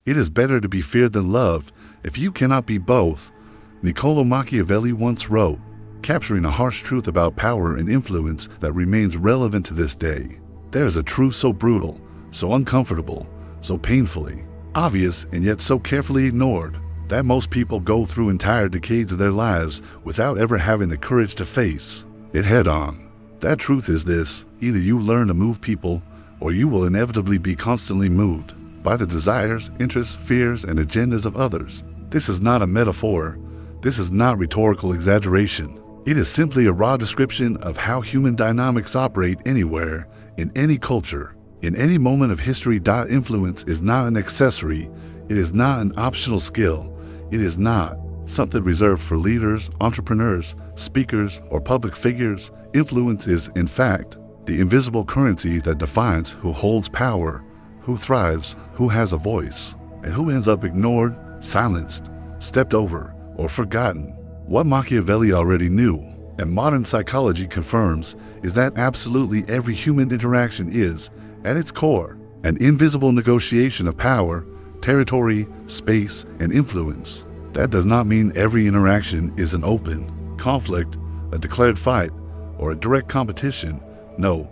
It is better to be feared than loved if you cannot be both. Niccolo Machiavelli once wrote, capturing a harsh truth about power and influence that remains relevant to this day. There is a truth so brutal, so uncomfortable, so painfully obvious and yet so carefully ignored, that most people go through entire decades of their lives without ever having the courage to face it head on. That truth is this: either you learn to move people, or you will inevitably be constantly moved by the desires, interests, fears, and agendas of others. This is not a metaphor. This is not rhetorical exaggeration. It is simply a raw description of how human dynamics operate anywhere, in any culture, in any moment of history. Influence is not an accessory. It is not an optional skill. It is not something reserved for leaders, entrepreneurs, speakers, or public figures. Influence is, in fact, the invisible currency that defines who holds power, who thrives, who has a voice, and who ends up ignored, silenced, stepped over, or forgotten. What Machiavelli already knew, and modern psychology confirms, is that absolutely every human interaction is, at its core, an invisible negotiation of power, territory, space, and influence. That does not mean every interaction is an open conflict, a declared fight, or a direct competition. No,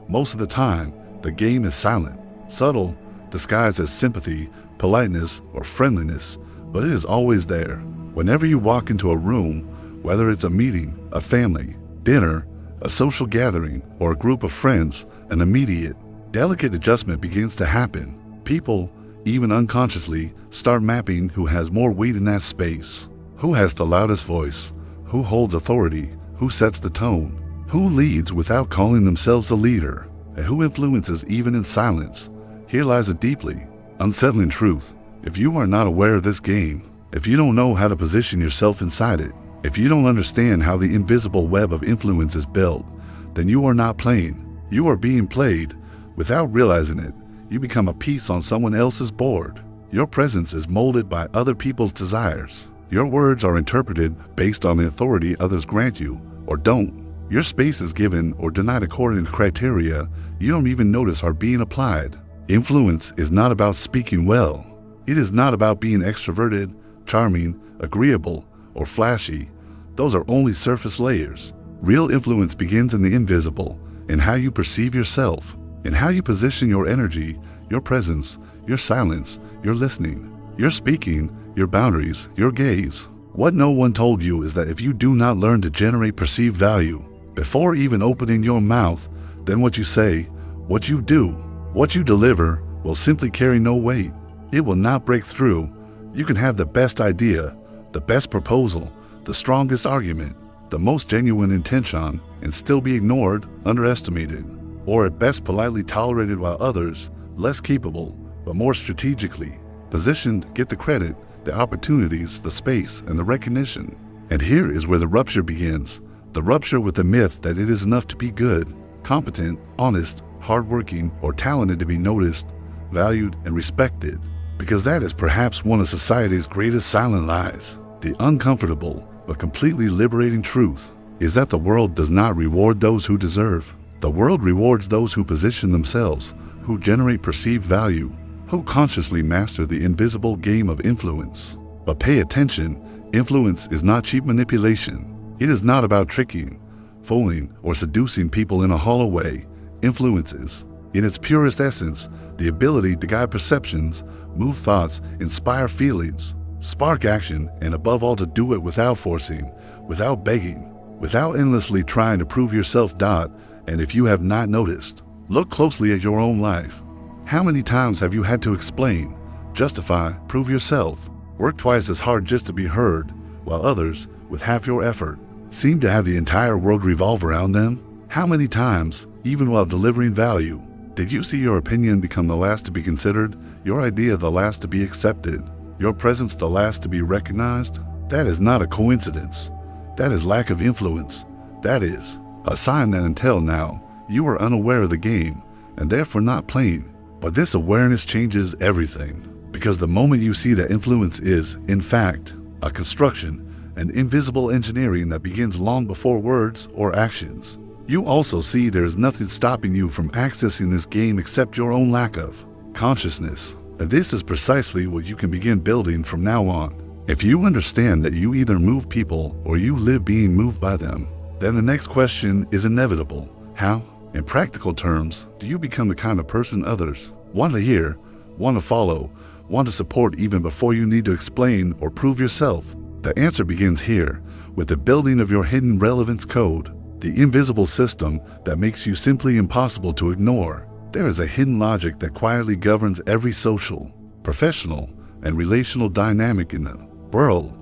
most of the time, the game is silent, subtle, disguised as sympathy, politeness, or friendliness, but it is always there. Whenever you walk into a room, whether it's a meeting, a family, dinner, a social gathering, or a group of friends, an immediate, delicate adjustment begins to happen. People, even unconsciously, start mapping who has more weight in that space, who has the loudest voice, who holds authority, who sets the tone, who leads without calling themselves a leader, and who influences even in silence. Here lies a deeply unsettling truth. If you are not aware of this game, if you don't know how to position yourself inside it, if you don't understand how the invisible web of influence is built, then you are not playing. You are being played. Without realizing it, you become a piece on someone else's board. Your presence is molded by other people's desires. Your words are interpreted based on the authority others grant you or don't. Your space is given or denied according to criteria you don't even notice are being applied. Influence is not about speaking well. It is not about being extroverted, charming, agreeable, or flashy. Those are only surface layers. Real influence begins in the invisible, in how you perceive yourself, in how you position your energy, your presence, your silence, your listening, your speaking, your boundaries, your gaze. What no one told you is that if you do not learn to generate perceived value before even opening your mouth, then what you say, what you do, what you deliver will simply carry no weight. It will not break through. You can have the best idea, the best proposal, the strongest argument, the most genuine intention, and still be ignored, underestimated, or at best politely tolerated, while others, less capable, but more strategically positioned, get the credit, the opportunities, the space, and the recognition. And here is where the rupture begins. The rupture with the myth that it is enough to be good, competent, honest, hardworking, or talented to be noticed, valued, and respected. Because that is perhaps one of society's greatest silent lies. The uncomfortable but completely liberating truth is that the world does not reward those who deserve. The world rewards those who position themselves, who generate perceived value, who consciously master the invisible game of influence. But pay attention, influence is not cheap manipulation. It is not about tricking, fooling, or seducing people in a hollow way. Influence is, in its purest essence, the ability to guide perceptions, move thoughts, inspire feelings, spark action, and above all to do it without forcing, without begging, without endlessly trying to prove yourself. And if you have not noticed, look closely at your own life. How many times have you had to explain, justify, prove yourself, work twice as hard just to be heard, while others, with half your effort, seem to have the entire world revolve around them? How many times, even while delivering value, did you see your opinion become the last to be considered, your idea the last to be accepted, your presence the last to be recognized? That is not a coincidence. That is lack of influence. That is a sign that until now, you are unaware of the game and therefore not playing. But this awareness changes everything, because the moment you see that influence is, in fact, a construction, an invisible engineering that begins long before words or actions, you also see there is nothing stopping you from accessing this game except your own lack of consciousness. And this is precisely what you can begin building from now on. If you understand that you either move people or you live being moved by them, then the next question is inevitable. How? In practical terms, do you become the kind of person others want to hear, want to follow, want to support even before you need to explain or prove yourself? The answer begins here, with the building of your hidden relevance code, the invisible system that makes you simply impossible to ignore. There is a hidden logic that quietly governs every social, professional, and relational dynamic in the world.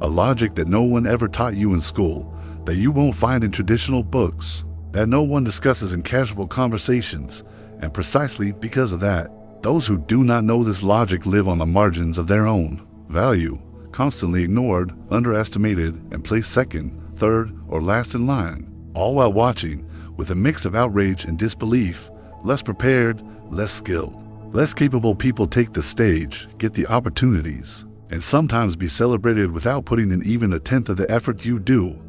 A logic that no one ever taught you in school, that you won't find in traditional books, that no one discusses in casual conversations. And precisely because of that, those who do not know this logic live on the margins of their own value, constantly ignored, underestimated, and placed second, third, or last in line, all while watching, with a mix of outrage and disbelief, less prepared, less skilled, less capable people take the stage, get the opportunities, and sometimes be celebrated without putting in even a tenth of the effort you do.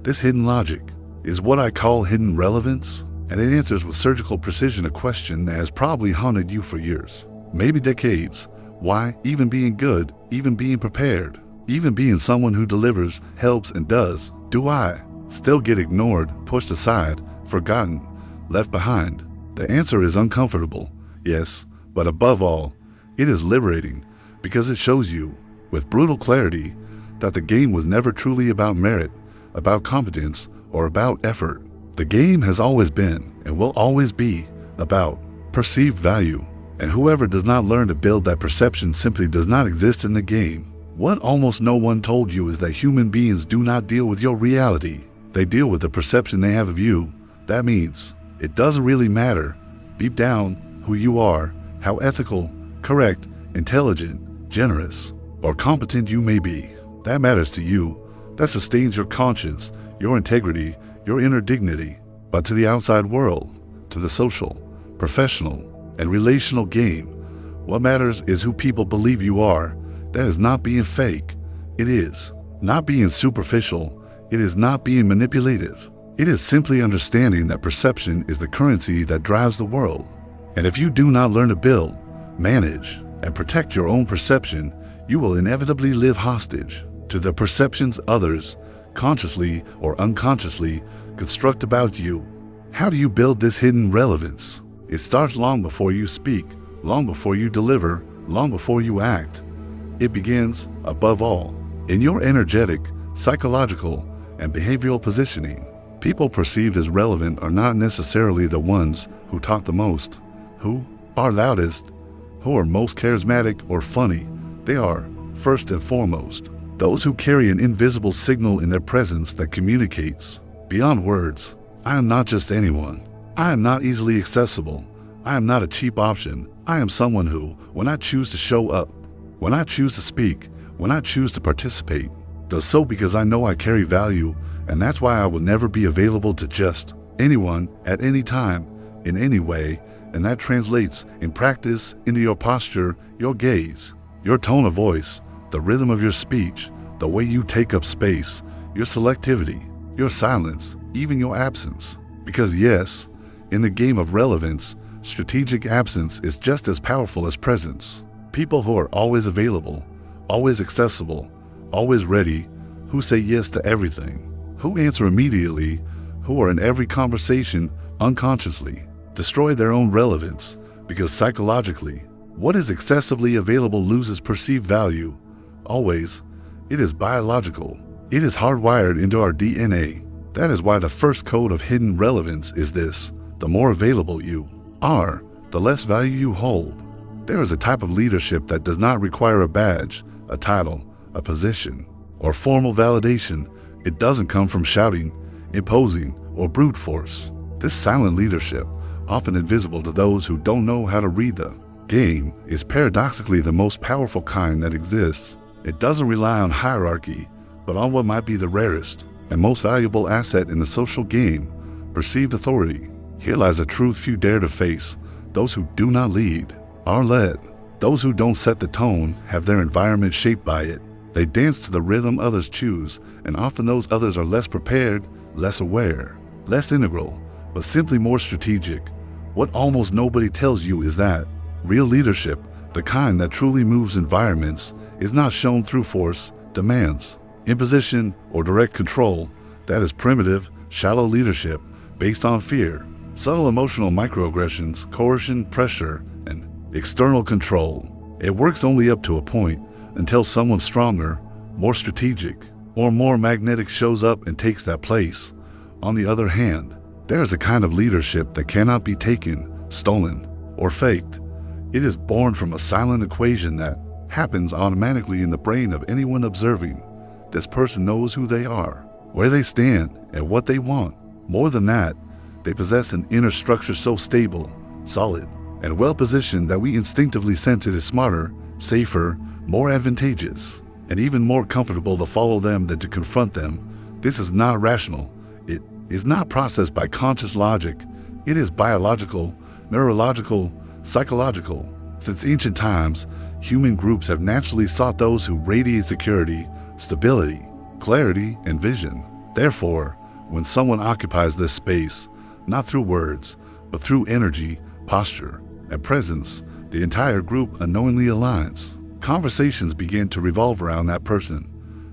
This hidden logic is what I call hidden relevance, and it answers with surgical precision a question that has probably haunted you for years, maybe decades. Why even being good, even being prepared, even being someone who delivers, helps, and does, do I still get ignored, pushed aside, forgotten, left behind? The answer is uncomfortable, yes, but above all, it is liberating, because it shows you, with brutal clarity, that the game was never truly about merit, about competence, or about effort. The game has always been, and will always be, about perceived value. And whoever does not learn to build that perception simply does not exist in the game. What almost no one told you is that human beings do not deal with your reality. They deal with the perception they have of you. That means it doesn't really matter, deep down, who you are, how ethical, correct, intelligent, generous, or competent you may be. That matters to you. That sustains your conscience, your integrity, your inner dignity. But to the outside world, to the social, professional, and relational game, what matters is who people believe you are. That is not being fake. It is not being superficial. It is not being manipulative. It is simply understanding that perception is the currency that drives the world. And if you do not learn to build, manage, and protect your own perception, you will inevitably live hostage to the perceptions others, consciously or unconsciously, construct about you. How do you build this hidden relevance? It starts long before you speak, long before you deliver, long before you act. It begins, above all, in your energetic, psychological, and behavioral positioning. People perceived as relevant are not necessarily the ones who talk the most, who are loudest, who are most charismatic or funny. They are, first and foremost, those who carry an invisible signal in their presence that communicates, beyond words, I am not just anyone. I am not easily accessible. I am not a cheap option. I am someone who, when I choose to show up, when I choose to speak, when I choose to participate, does so because I know I carry value, and that's why I will never be available to just anyone at any time, in any way, and that translates in practice into your posture, your gaze, your tone of voice, the rhythm of your speech, the way you take up space, your selectivity, your silence, even your absence. Because yes, in the game of relevance, strategic absence is just as powerful as presence. People who are always available, always accessible, always ready, who say yes to everything, who answer immediately, who are in every conversation unconsciously, destroy their own relevance, because psychologically, what is excessively available loses perceived value. Always. It is biological. It is hardwired into our DNA. That is why the first code of hidden relevance is this: the more available you are, the less value you hold. There is a type of leadership that does not require a badge, a title, a position, or formal validation. It doesn't come from shouting, imposing, or brute force. This silent leadership, often invisible to those who don't know how to read the game, is paradoxically the most powerful kind that exists. It doesn't rely on hierarchy, but on what might be the rarest and most valuable asset in the social game: perceived authority. Here lies a truth few dare to face. Those who do not lead are led. Those who don't set the tone have their environment shaped by it. They dance to the rhythm others choose, and often those others are less prepared, less aware, less integral, but simply more strategic. What almost nobody tells you is that real leadership The kind that truly moves environments is not shown through force, demands, imposition, or direct control. That is primitive, shallow leadership based on fear, subtle emotional microaggressions, coercion, pressure, and external control. It works only up to a point until someone stronger, more strategic, or more magnetic shows up and takes that place. On the other hand, there is a kind of leadership that cannot be taken, stolen, or faked. It is born from a silent equation that happens automatically in the brain of anyone observing. This person knows who they are, where they stand, and what they want. More than that, they possess an inner structure so stable, solid, and well-positioned that we instinctively sense it is smarter, safer, more advantageous, and even more comfortable to follow them than to confront them. This is not rational. It is not processed by conscious logic. It is biological, neurological, psychological. Since ancient times, human groups have naturally sought those who radiate security, stability, clarity, and vision. Therefore, when someone occupies this space, not through words, but through energy, posture, and presence, the entire group unknowingly aligns. Conversations begin to revolve around that person.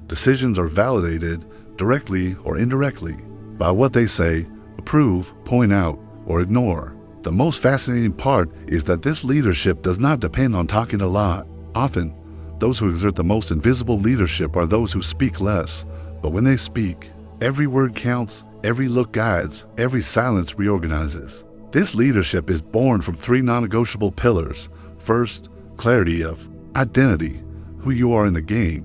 Decisions are validated, directly or indirectly, by what they say, approve, point out, or ignore. The most fascinating part is that this leadership does not depend on talking a lot. Often, those who exert the most invisible leadership are those who speak less, but when they speak, every word counts, every look guides, every silence reorganizes. This leadership is born from three non-negotiable pillars. First, clarity of identity, who you are in the game,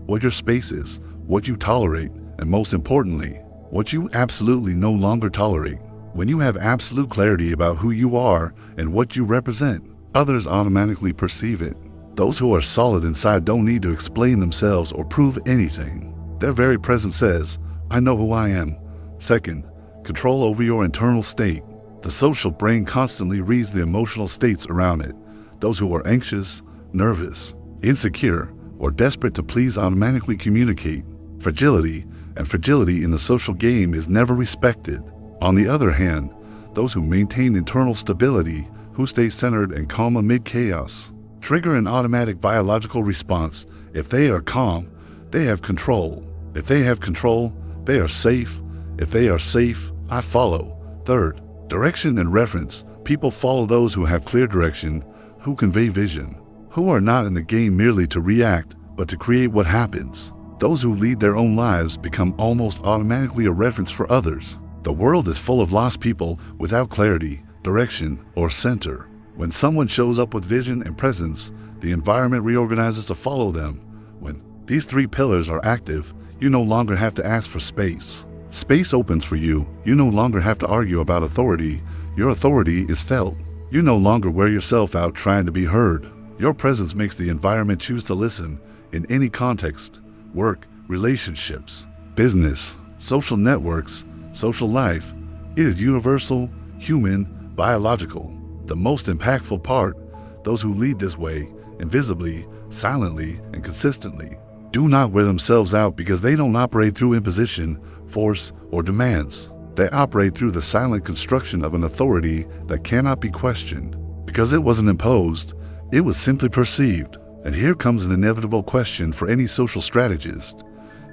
what your space is, what you tolerate, and most importantly, what you absolutely no longer tolerate. When you have absolute clarity about who you are and what you represent, others automatically perceive it. Those who are solid inside don't need to explain themselves or prove anything. Their very presence says, I know who I am. Second, control over your internal state. The social brain constantly reads the emotional states around it. Those who are anxious, nervous, insecure, or desperate to please automatically communicate. Fragility in the social game is never respected. On the other hand, those who maintain internal stability, who stay centered and calm amid chaos, trigger an automatic biological response. If they are calm, they have control. If they have control, they are safe. If they are safe, I follow. Third, direction and reference. People follow those who have clear direction, who convey vision, who are not in the game merely to react, but to create what happens. Those who lead their own lives become almost automatically a reference for others. The world is full of lost people without clarity, direction, or center. When someone shows up with vision and presence, the environment reorganizes to follow them. When these three pillars are active, you no longer have to ask for space. Space opens for you. You no longer have to argue about authority. Your authority is felt. You no longer wear yourself out trying to be heard. Your presence makes the environment choose to listen in any context: work, relationships, business, social networks, social life. It is universal, human, biological. The most impactful part, those who lead this way, invisibly, silently, and consistently, do not wear themselves out because they don't operate through imposition, force, or demands. They operate through the silent construction of an authority that cannot be questioned. Because it wasn't imposed, it was simply perceived. And here comes an inevitable question for any social strategist.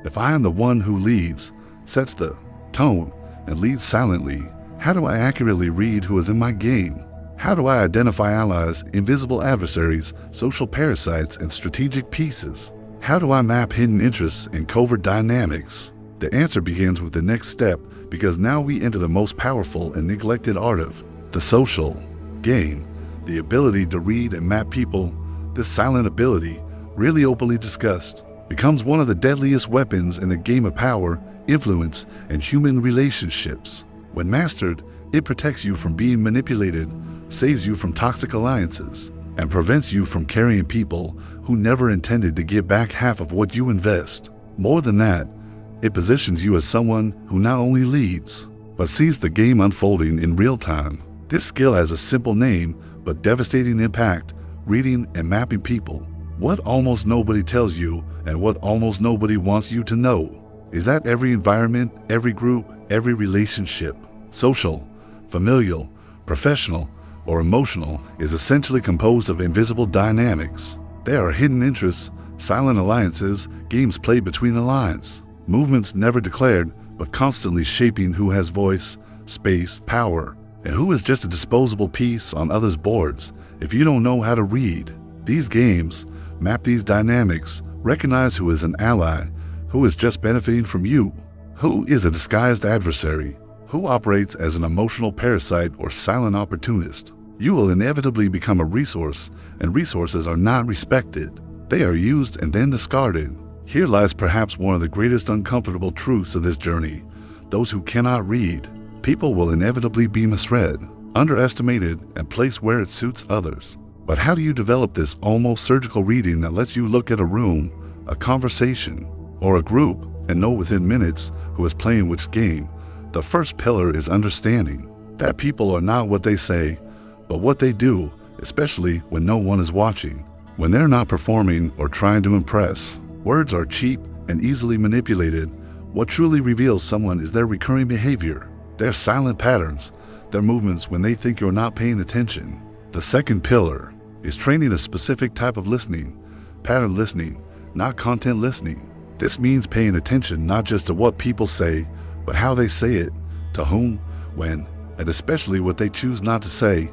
If I am the one who leads, sets the tone, and leads silently, how do I accurately read who is in my game? How do I identify allies, invisible adversaries, social parasites, and strategic pieces? How do I map hidden interests and covert dynamics? The answer begins with the next step, because now we enter the most powerful and neglected art of the social game. The ability to read and map people, this silent ability, really openly discussed, becomes one of the deadliest weapons in the game of power, influence, and human relationships. When mastered, it protects you from being manipulated, saves you from toxic alliances, and prevents you from carrying people who never intended to give back half of what you invest. More than that, it positions you as someone who not only leads, but sees the game unfolding in real time. This skill has a simple name, but devastating impact: reading and mapping people. What almost nobody tells you, and what almost nobody wants you to know, is that every environment, every group, every relationship, social, familial, professional, or emotional is essentially composed of invisible dynamics. There are hidden interests, silent alliances, games played between the lines, movements never declared but constantly shaping who has voice, space, power, and who is just a disposable piece on others' boards. If you don't know how to read these games, map these dynamics, recognize who is an ally, who is just benefiting from you, who is a disguised adversary, who operates as an emotional parasite or silent opportunist, you will inevitably become a resource, and resources are not respected. They are used and then discarded. Here lies perhaps one of the greatest uncomfortable truths of this journey. Those who cannot read, people will inevitably be misread, underestimated, and placed where it suits others. But how do you develop this almost surgical reading that lets you look at a room, a conversation, or a group and know within minutes who is playing which game? The first pillar is understanding that people are not what they say, but what they do, especially when no one is watching, when they're not performing or trying to impress. Words are cheap and easily manipulated. What truly reveals someone is their recurring behavior, their silent patterns, their movements when they think you're not paying attention. The second pillar is training a specific type of listening, pattern listening, not content listening. This means paying attention not just to what people say, but how they say it, to whom, when, and especially what they choose not to say.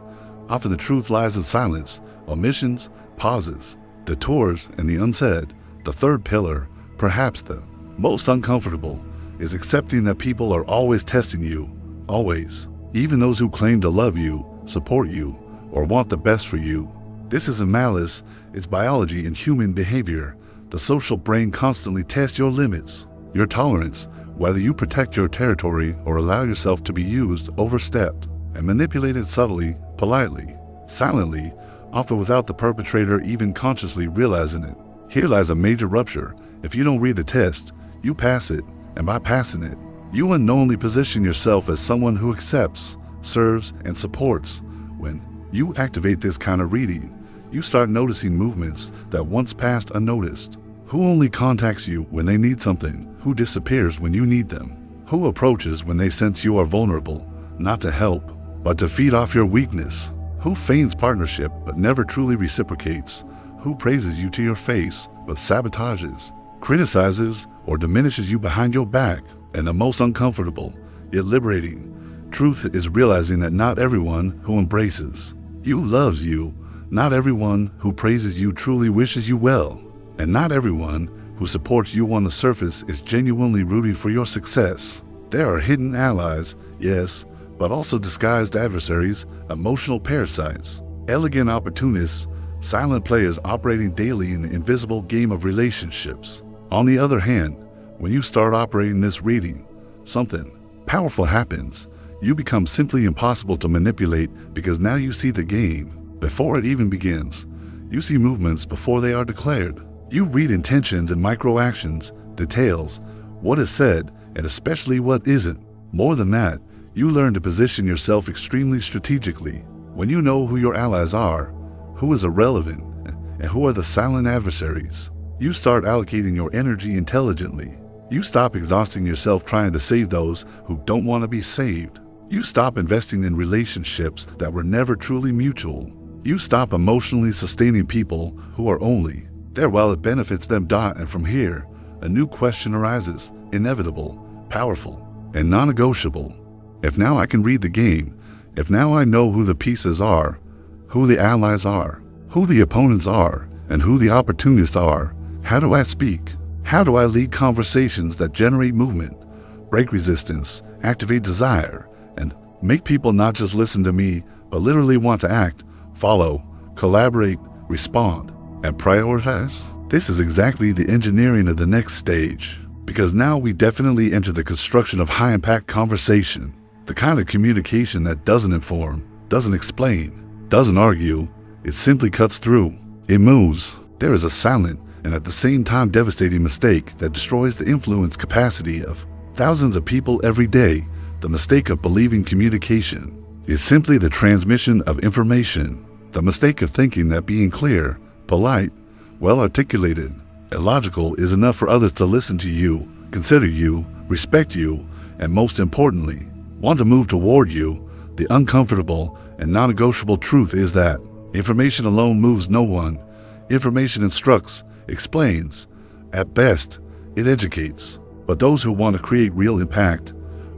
Often the truth lies in silence, omissions, pauses, detours, and the unsaid. The third pillar, perhaps the most uncomfortable, is accepting that people are always testing you, always. Even those who claim to love you, support you, or want the best for you. This isn't malice, it's biology and human behavior. The social brain constantly tests your limits, your tolerance, whether you protect your territory or allow yourself to be used, overstepped, and manipulated subtly, politely, silently, often without the perpetrator even consciously realizing it. Here lies a major rupture. If you don't read the test, you pass it, and by passing it, you unknowingly position yourself as someone who accepts, serves, and supports. When you activate this kind of reading, you start noticing movements that once passed unnoticed. Who only contacts you when they need something? Who disappears when you need them? Who approaches when they sense you are vulnerable, not to help, but to feed off your weakness? Who feigns partnership but never truly reciprocates? Who praises you to your face but sabotages, criticizes, or diminishes you behind your back? And the most uncomfortable, yet liberating, truth is realizing that not everyone who embraces you loves you, not everyone who praises you truly wishes you well, and not everyone who supports you on the surface is genuinely rooting for your success. There are hidden allies, yes, but also disguised adversaries, emotional parasites, elegant opportunists, silent players operating daily in the invisible game of relationships. On the other hand, when you start operating this reading, something powerful happens. You become simply impossible to manipulate because now you see the game before it even begins. You see movements before they are declared. You read intentions and micro-actions, details, what is said, and especially what isn't. More than that, you learn to position yourself extremely strategically. When you know who your allies are, who is irrelevant, and who are the silent adversaries, you start allocating your energy intelligently. You stop exhausting yourself trying to save those who don't want to be saved. You stop investing in relationships that were never truly mutual. You stop emotionally sustaining people who are only there while it benefits them. And from here, a new question arises, inevitable, powerful, and non-negotiable. If now I can read the game, if now I know who the pieces are, who the allies are, who the opponents are, and who the opportunists are, how do I speak? How do I lead conversations that generate movement, break resistance, activate desire, and make people not just listen to me, but literally want to act, follow, collaborate, respond, and prioritize? This is exactly the engineering of the next stage, because now we definitely enter the construction of high-impact conversation, the kind of communication that doesn't inform, doesn't explain, doesn't argue, it simply cuts through. It moves. There is a silent and at the same time devastating mistake that destroys the influence capacity of thousands of people every day. The mistake of believing communication is simply the transmission of information. The mistake of thinking that being clear, polite, well-articulated, and logical is enough for others to listen to you, consider you, respect you, and most importantly, want to move toward you. The uncomfortable and non-negotiable truth is that information alone moves no one. Information instructs, explains. At best, it educates. But those who want to create real impact,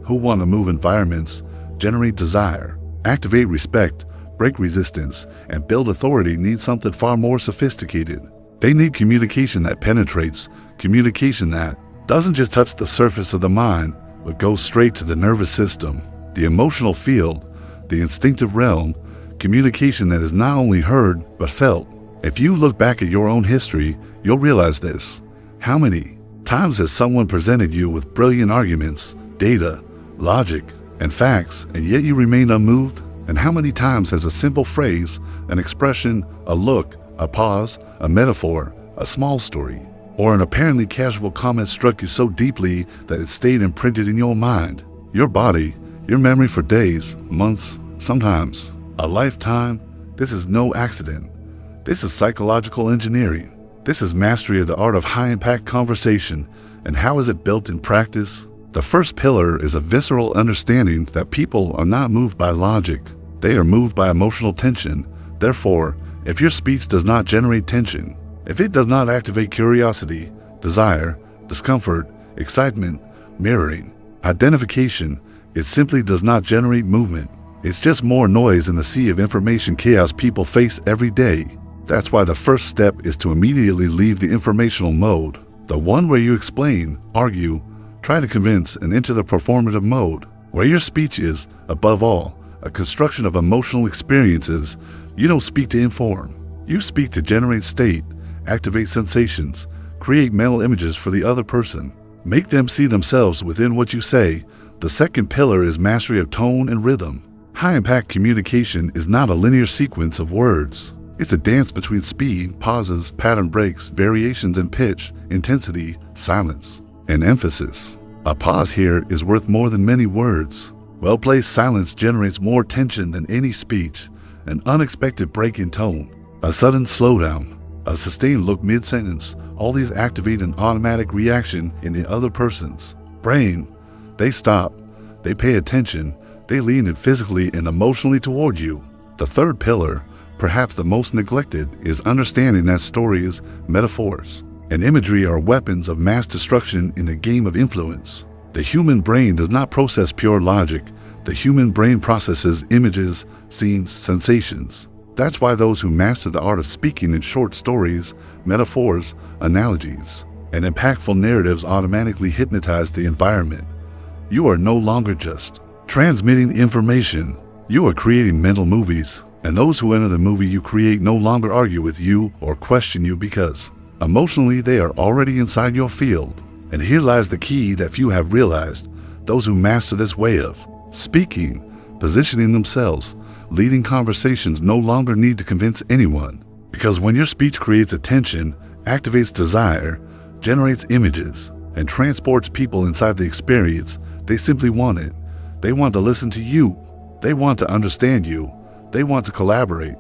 who want to move environments, generate desire, activate respect, break resistance, and build authority need something far more sophisticated. They need communication that penetrates, communication that doesn't just touch the surface of the mind, but goes straight to the nervous system, the emotional field, the instinctive realm, communication that is not only heard, but felt. If you look back at your own history, you'll realize this. How many times has someone presented you with brilliant arguments, data, logic, and facts, and yet you remained unmoved? And how many times has a simple phrase, an expression, a look, a pause, a metaphor, a small story, or an apparently casual comment struck you so deeply that it stayed imprinted in your mind, your body, your memory for days, months, sometimes a lifetime? This is no accident. This is psychological engineering. This is mastery of the art of high-impact conversation. And how is it built in practice? The first pillar is a visceral understanding that people are not moved by logic. They are moved by emotional tension. Therefore, if your speech does not generate tension, if it does not activate curiosity, desire, discomfort, excitement, mirroring, identification, it simply does not generate movement. It's just more noise in the sea of information chaos people face every day. That's why the first step is to immediately leave the informational mode, the one where you explain, argue, try to convince, and enter the performative mode, where your speech is, above all, a construction of emotional experiences. You don't speak to inform. You speak to generate state, activate sensations, create mental images for the other person, make them see themselves within what you say. The second pillar is mastery of tone and rhythm. High-impact communication is not a linear sequence of words. It's a dance between speed, pauses, pattern breaks, variations in pitch, intensity, silence, and emphasis. A pause here is worth more than many words. Well-placed silence generates more tension than any speech. An unexpected break in tone, a sudden slowdown, a sustained look mid-sentence, all these activate an automatic reaction in the other person's brain. They stop, they pay attention, they lean in physically and emotionally toward you. The third pillar, perhaps the most neglected, is understanding that stories, metaphors, and imagery are weapons of mass destruction in the game of influence. The human brain does not process pure logic. The human brain processes images, scenes, sensations. That's why those who master the art of speaking in short stories, metaphors, analogies, and impactful narratives automatically hypnotize the environment. You are no longer just transmitting information. You are creating mental movies. And those who enter the movie you create no longer argue with you or question you because emotionally they are already inside your field. And here lies the key that few have realized. Those who master this way of speaking, positioning themselves, leading conversations no longer need to convince anyone. Because when your speech creates attention, activates desire, generates images, and transports people inside the experience, they simply want it. They want to listen to you. They want to understand you. They want to collaborate.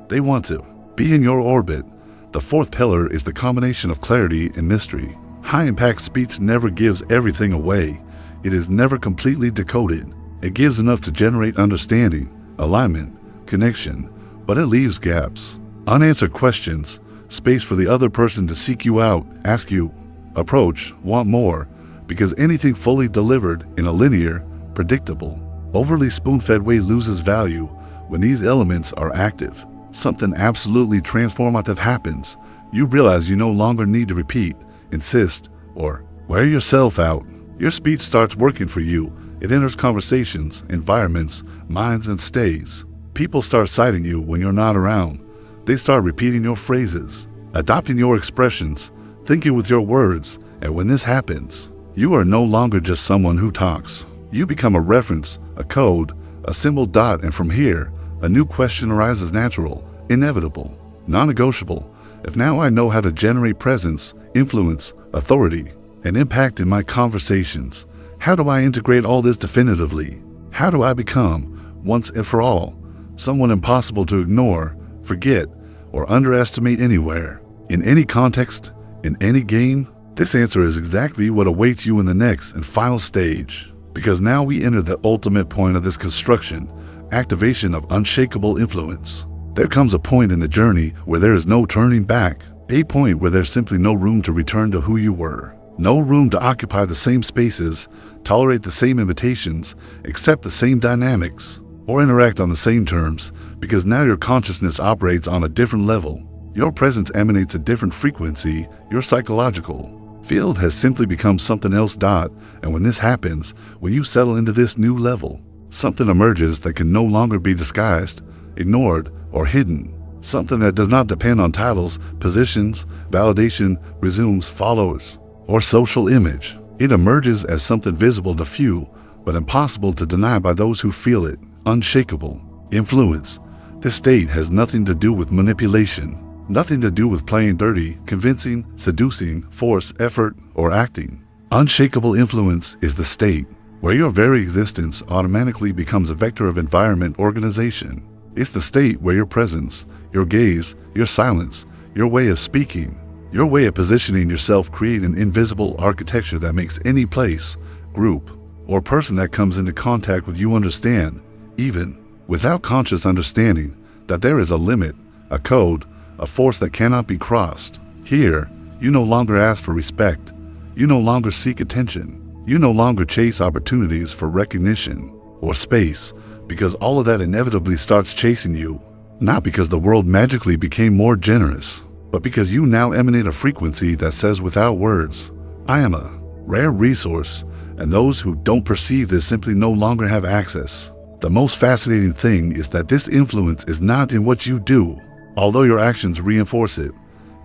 They want to be in your orbit. The fourth pillar is the combination of clarity and mystery. High-impact speech never gives everything away. It is never completely decoded. It gives enough to generate understanding, alignment, connection, but it leaves gaps, unanswered questions, space for the other person to seek you out, ask you, approach, want more, because anything fully delivered in a linear, predictable, overly spoon-fed way loses value. When these elements are active, something absolutely transformative happens. You realize you no longer need to repeat, insist, or wear yourself out. Your speech starts working for you. It enters conversations, environments, minds, and stays. People start citing you when you're not around. They start repeating your phrases, adopting your expressions, thinking with your words. And when this happens, you are no longer just someone who talks. You become a reference, a code, a symbol dot, and from here, a new question arises natural, inevitable, non-negotiable. If now I know how to generate presence, influence, authority, and impact in my conversations, how do I integrate all this definitively? How do I become, once and for all, someone impossible to ignore, forget, or underestimate anywhere, in any context, in any game? This answer is exactly what awaits you in the next and final stage. Because now we enter the ultimate point of this construction, activation of unshakable influence. There comes a point in the journey where there is no turning back, a point where there's simply no room to return to who you were. No room to occupy the same spaces, tolerate the same invitations, accept the same dynamics, or interact on the same terms, because now your consciousness operates on a different level. Your presence emanates a different frequency. Your psychological field has simply become something else. And when this happens, when you settle into this new level, something emerges that can no longer be disguised, ignored, or hidden. Something that does not depend on titles, positions, validation, resumes, followers, or social image. It emerges as something visible to few, but impossible to deny by those who feel it. Unshakable influence. This state has nothing to do with manipulation, nothing to do with playing dirty, convincing, seducing, force, effort, or acting. Unshakable influence is the state where your very existence automatically becomes a vector of environment organization. It's the state where your presence, your gaze, your silence, your way of speaking, your way of positioning yourself create an invisible architecture that makes any place, group, or person that comes into contact with you understand, even without conscious understanding, that there is a limit, a code, a force that cannot be crossed. Here, you no longer ask for respect. You no longer seek attention. You no longer chase opportunities for recognition or space, because all of that inevitably starts chasing you. Not because the world magically became more generous, but because you now emanate a frequency that says without words, I am a rare resource, and those who don't perceive this simply no longer have access. The most fascinating thing is that this influence is not in what you do, although your actions reinforce it.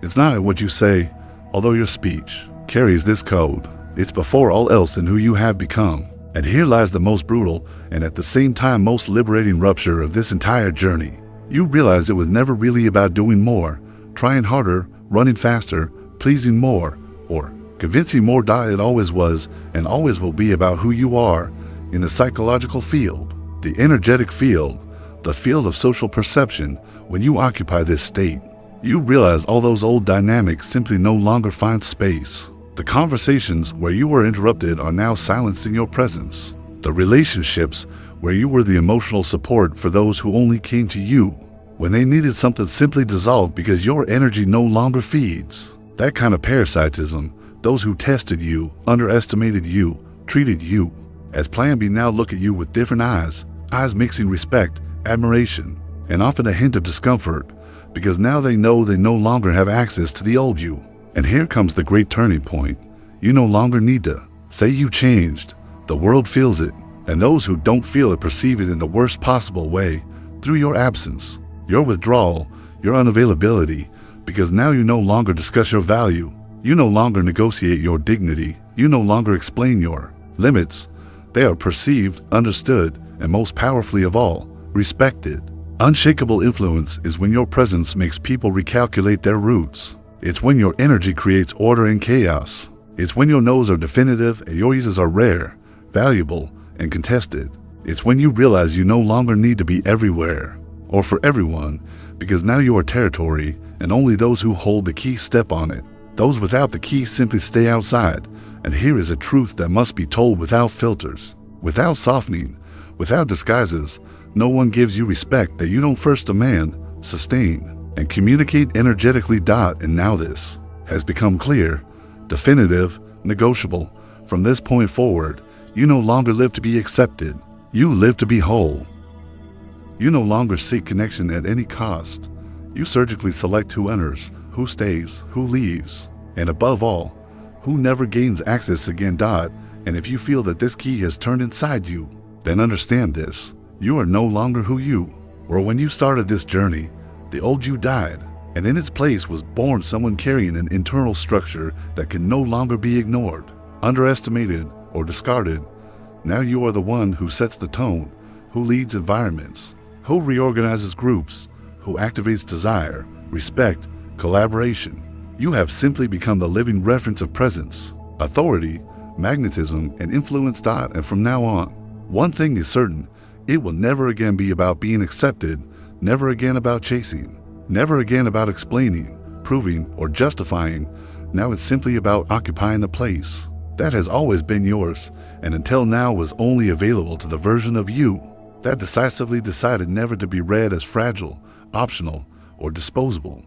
It's not in what you say, although your speech carries this code. It's before all else in who you have become. And here lies the most brutal and at the same time most liberating rupture of this entire journey. You realize it was never really about doing more, trying harder, running faster, pleasing more, or convincing more. It always was and always will be about who you are in the psychological field, the energetic field, the field of social perception. When you occupy this state, you realize all those old dynamics simply no longer find space. The conversations where you were interrupted are now silenced in your presence. The relationships where you were the emotional support for those who only came to you when they needed something simply dissolved because your energy no longer feeds. That kind of parasitism, those who tested you, underestimated you, treated you as Plan B now look at you with different eyes mixing respect, admiration, and often a hint of discomfort, because now they know they no longer have access to the old you. And here comes the great turning point. You no longer need to say you changed. The world feels it, and those who don't feel it perceive it in the worst possible way, through your absence, your withdrawal, your unavailability, because now you no longer discuss your value. You no longer negotiate your dignity. You no longer explain your limits. They are perceived, understood, and most powerfully of all, respected. Unshakable influence is when your presence makes people recalculate their roots. It's when your energy creates order in chaos. It's when your no's are definitive and your yeses are rare, valuable, and contested. It's when you realize you no longer need to be everywhere or for everyone, because now you are territory and only those who hold the key step on it. Those without the key simply stay outside. And here is a truth that must be told without filters, without softening, without disguises. No one gives you respect that you don't first demand, sustain, and communicate energetically. And now this has become clear, definitive, negotiable. From this point forward, you no longer live to be accepted. You live to be whole. You no longer seek connection at any cost. You surgically select who enters, who stays, who leaves, and above all, who never gains access again. And if you feel that this key has turned inside you, then understand this. You are no longer who you were when you started this journey. The old you died, and in its place was born someone carrying an internal structure that can no longer be ignored, underestimated, or discarded. Now you are the one who sets the tone, who leads environments, who reorganizes groups, who activates desire, respect, collaboration. You have simply become the living reference of presence, authority, magnetism, and influence. And from now on, one thing is certain: it will never again be about being accepted, never again about chasing, never again about explaining, proving, or justifying. Now it's simply about occupying the place that has always been yours, and until now was only available to the version of you that decisively decided never to be read as fragile, optional, or disposable.